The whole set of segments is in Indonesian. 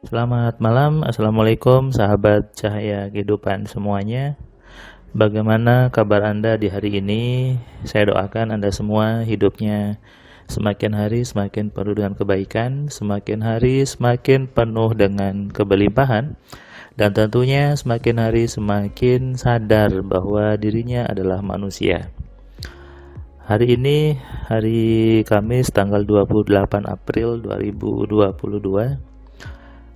Selamat malam, Assalamualaikum sahabat cahaya kehidupan semuanya. Bagaimana kabar Anda di hari ini? Saya doakan Anda semua hidupnya semakin hari semakin penuh dengan kebaikan, semakin hari semakin penuh dengan keberlimpahan, dan tentunya semakin hari semakin sadar bahwa dirinya adalah manusia. Hari ini hari Kamis tanggal 28 April 2022.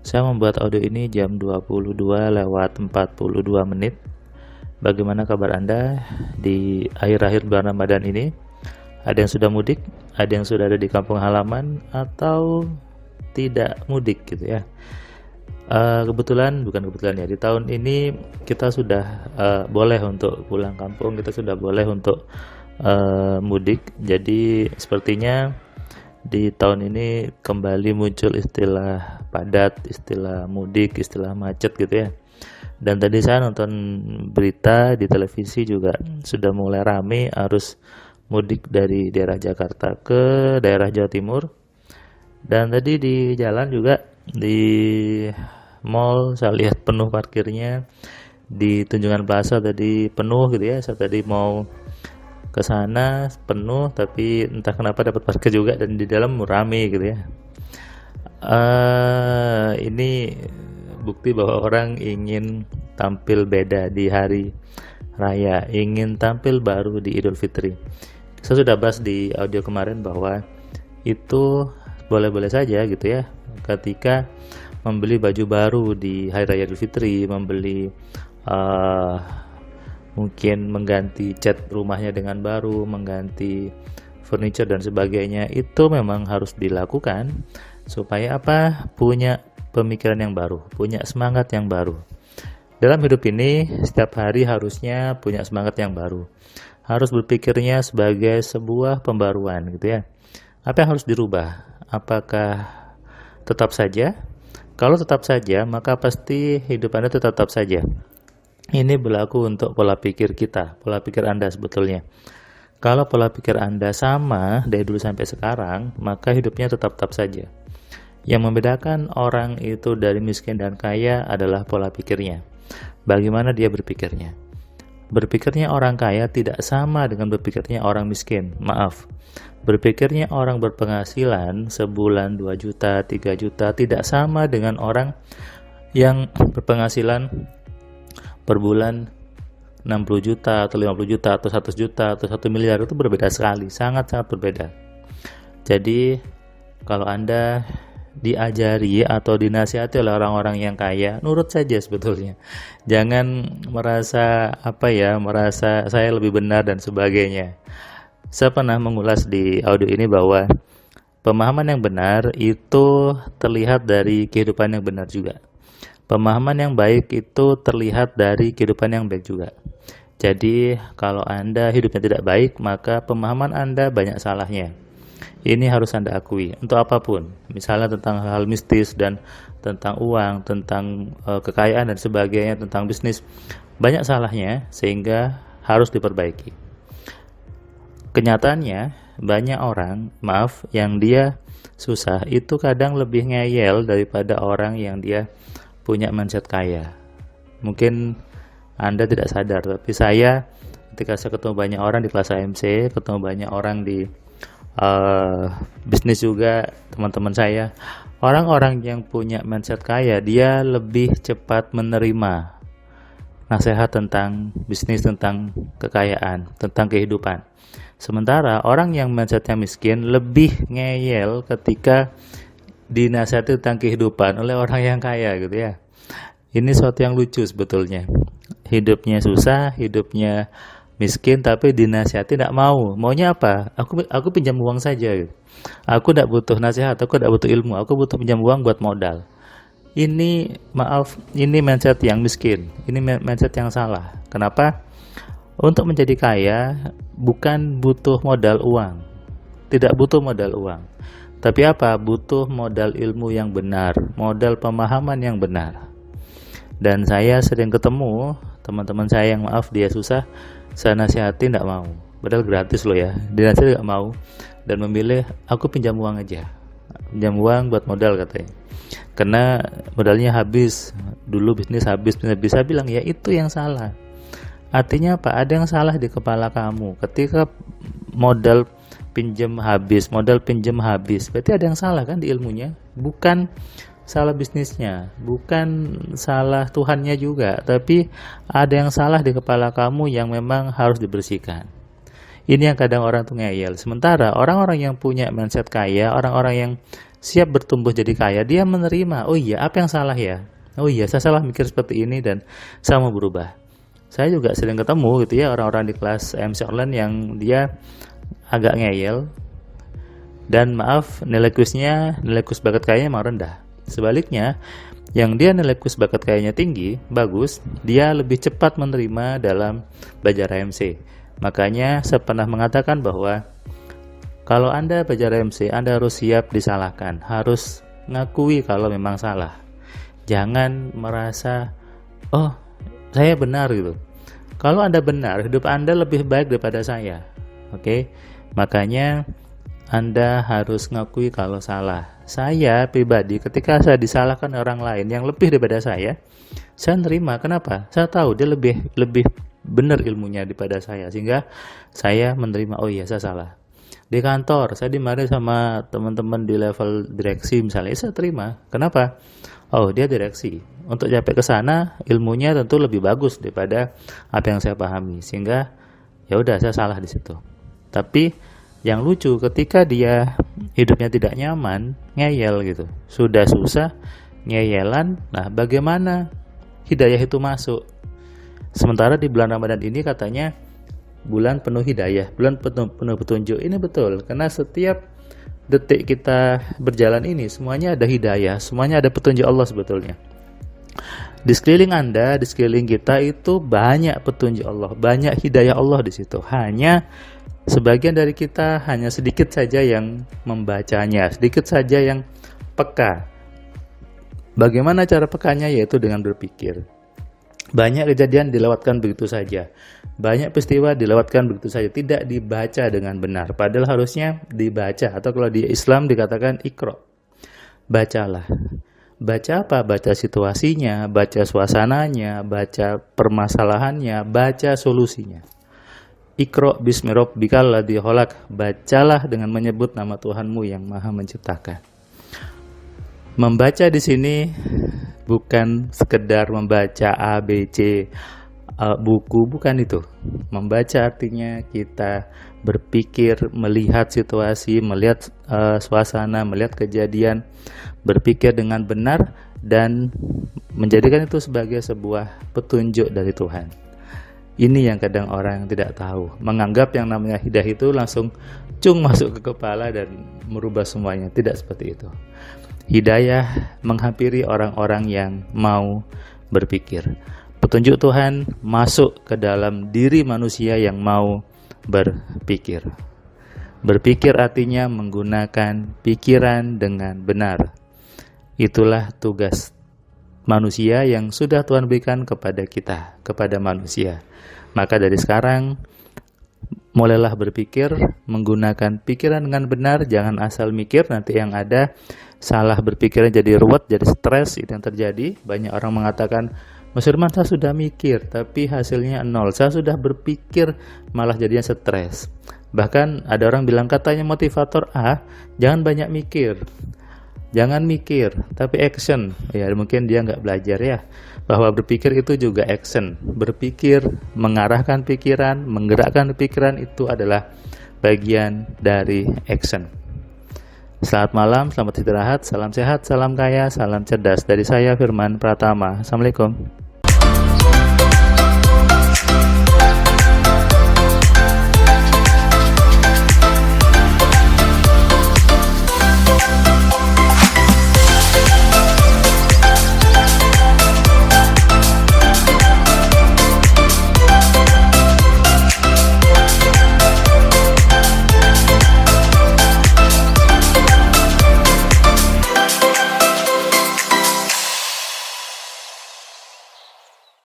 Saya membuat audio ini jam 22:42. Bagaimana kabar Anda di akhir-akhir bulan Ramadan ini? Ada yang sudah mudik? Ada yang sudah ada di kampung halaman? Atau tidak mudik gitu ya? Bukan kebetulan ya, di tahun ini kita sudah boleh untuk pulang kampung, kita sudah boleh untuk mudik. Jadi sepertinya di tahun ini kembali muncul istilah padat, istilah mudik, istilah macet gitu ya. Dan tadi saya nonton berita di televisi juga sudah mulai rame arus mudik dari daerah Jakarta ke daerah Jawa Timur. Dan tadi di jalan juga di mall saya lihat penuh parkirnya, di Tunjungan Plaza tadi penuh gitu ya. Saya tadi mau ke sana penuh, tapi entah kenapa dapat parkir juga dan di dalam rame gitu ya. Ini bukti bahwa orang ingin tampil beda di hari raya, ingin tampil baru di Idul Fitri. Saya sudah bahas di audio kemarin bahwa itu boleh-boleh saja gitu ya, ketika membeli baju baru di hari raya Idul Fitri, membeli mungkin mengganti cat rumahnya dengan baru, mengganti furniture dan sebagainya, itu memang harus dilakukan supaya apa? Punya pemikiran yang baru, punya semangat yang baru. Dalam hidup ini setiap hari harusnya punya semangat yang baru. Harus berpikirnya sebagai sebuah pembaruan gitu ya. Apa yang harus dirubah? Apakah tetap saja? Kalau tetap saja, maka pasti hidup Anda tetap saja. Ini berlaku untuk pola pikir kita, pola pikir Anda sebetulnya. Kalau pola pikir Anda sama dari dulu sampai sekarang, maka hidupnya tetap-tetap saja. Yang membedakan orang itu dari miskin dan kaya adalah pola pikirnya. Bagaimana dia berpikirnya? Berpikirnya orang kaya tidak sama dengan berpikirnya orang miskin. Maaf, berpikirnya orang berpenghasilan sebulan 2 juta, 3 juta tidak sama dengan orang yang berpenghasilan per bulan 60 juta atau 50 juta atau 100 juta atau 1 miliar. Itu berbeda sekali, sangat-sangat berbeda. Jadi kalau Anda diajari atau dinasihati oleh orang-orang yang kaya, nurut saja sebetulnya. Jangan merasa merasa saya lebih benar dan sebagainya. Saya pernah mengulas di audio ini bahwa pemahaman yang benar itu terlihat dari kehidupan yang benar juga. Pemahaman yang baik itu terlihat dari kehidupan yang baik juga. Jadi, kalau Anda hidupnya tidak baik, maka pemahaman Anda banyak salahnya. Ini harus Anda akui, untuk apapun. Misalnya tentang hal mistis dan tentang uang, tentang kekayaan dan sebagainya, tentang bisnis. Banyak salahnya, sehingga harus diperbaiki. Kenyataannya, banyak orang, yang dia susah, itu kadang lebih ngeyel daripada orang yang dia punya mindset kaya. Mungkin Anda tidak sadar, tapi saya ketika saya ketemu banyak orang di kelas AMC, ketemu banyak orang di bisnis juga, teman-teman saya, orang-orang yang punya mindset kaya, dia lebih cepat menerima nasihat tentang bisnis, tentang kekayaan, tentang kehidupan. Sementara orang yang mindsetnya miskin lebih ngeyel ketika dinasihati tentang kehidupan oleh orang yang kaya gitu ya. Ini suatu yang lucu sebetulnya. Hidupnya susah, hidupnya miskin, tapi dinasihati tidak mau. Maunya apa? Aku pinjam uang saja gitu. Aku tidak butuh nasihat, aku tidak butuh ilmu, aku butuh pinjam uang buat modal. Ini mindset yang miskin. Ini mindset yang salah. Kenapa? Untuk menjadi kaya bukan butuh modal uang. Tidak butuh modal uang. Tapi apa? Butuh modal ilmu yang benar, modal pemahaman yang benar. Dan saya sering ketemu teman-teman saya yang dia susah, saya nasihati tidak mau. Padahal gratis loh ya, dinasihati tidak mau dan memilih aku pinjam uang aja, pinjam uang buat modal katanya. karena modalnya habis, dulu bisnis habis, bisa bilang ya itu yang salah. Artinya apa? Ada yang salah di kepala kamu ketika modal pinjam habis, berarti ada yang salah kan di ilmunya, bukan salah bisnisnya, bukan salah Tuhannya juga, tapi ada yang salah di kepala kamu yang memang harus dibersihkan. Ini yang kadang orang tuh ngeyel. Sementara orang-orang yang punya mindset kaya, orang-orang yang siap bertumbuh jadi kaya, dia menerima, oh iya, apa yang salah ya? Oh iya, saya salah mikir seperti ini dan saya mau berubah. Saya juga sering ketemu gitu ya, orang-orang di kelas MC online yang dia agak ngeyel, dan maaf, nilai kuis bakat kayanya emang rendah. Sebaliknya, yang dia nilai kuis bakat kayanya tinggi, bagus, dia lebih cepat menerima dalam belajar AMC. Makanya saya pernah mengatakan bahwa kalau Anda belajar AMC, Anda harus siap disalahkan, harus ngakui kalau memang salah. Jangan merasa, oh saya benar gitu. Kalau Anda benar, hidup Anda lebih baik daripada saya. Oke? Makanya Anda harus ngakui kalau salah. Saya pribadi ketika saya disalahkan orang lain yang lebih daripada saya nerima. Kenapa? Saya tahu dia lebih benar ilmunya daripada saya, sehingga saya menerima, oh iya saya salah. Di kantor saya dimarahi sama teman-teman di level direksi misalnya, saya terima. Kenapa? Oh dia direksi, untuk sampai ke sana ilmunya tentu lebih bagus daripada apa yang saya pahami, sehingga ya udah saya salah di situ. Tapi yang lucu ketika dia hidupnya tidak nyaman, ngeyel gitu, sudah susah ngeyelan. Nah bagaimana hidayah itu masuk? Sementara di bulan Ramadan ini katanya bulan penuh hidayah, bulan penuh petunjuk. Ini betul, karena setiap detik kita berjalan ini semuanya ada hidayah, semuanya ada petunjuk Allah sebetulnya. Di sekeliling Anda, di sekeliling kita itu banyak petunjuk Allah, banyak hidayah Allah di situ. Hanya sebagian dari kita, hanya sedikit saja yang membacanya, sedikit saja yang peka. Bagaimana cara pekanya? Yaitu dengan berpikir. Banyak kejadian dilewatkan begitu saja, banyak peristiwa dilewatkan begitu saja, tidak dibaca dengan benar. Padahal harusnya dibaca, atau kalau di Islam dikatakan ikro, bacalah. Baca apa? Baca situasinya, baca suasananya, baca permasalahannya, baca solusinya. Ikro bismi rabbikal ladzi khalaq, bacalah dengan menyebut nama Tuhanmu yang Maha Menciptakan. Membaca di sini bukan sekedar membaca A, B, C, buku, bukan itu. Membaca artinya kita berpikir, melihat situasi, melihat suasana, melihat kejadian, berpikir dengan benar dan menjadikan itu sebagai sebuah petunjuk dari Tuhan. Ini yang kadang orang yang tidak tahu, menganggap yang namanya hidayah itu langsung cung masuk ke kepala dan merubah semuanya. Tidak seperti itu. Hidayah menghampiri orang-orang yang mau berpikir. Petunjuk Tuhan masuk ke dalam diri manusia yang mau berpikir. Berpikir artinya menggunakan pikiran dengan benar. Itulah tugas manusia yang sudah Tuhan berikan kepada kita, kepada manusia. Maka dari sekarang, mulailah berpikir, menggunakan pikiran dengan benar, jangan asal mikir, nanti yang ada salah berpikirnya jadi ruwet, jadi stres, itu yang terjadi. Banyak orang mengatakan, Mas Firman saya sudah mikir, tapi hasilnya nol, saya sudah berpikir, malah jadinya stres. Bahkan ada orang bilang katanya motivator A, jangan banyak mikir. Jangan mikir, tapi action. Ya mungkin dia nggak belajar ya, bahwa berpikir itu juga action. Berpikir, mengarahkan pikiran, menggerakkan pikiran itu adalah bagian dari action. Selamat malam, selamat istirahat, salam sehat, salam kaya, salam cerdas. Dari saya Firman Pratama. Assalamualaikum.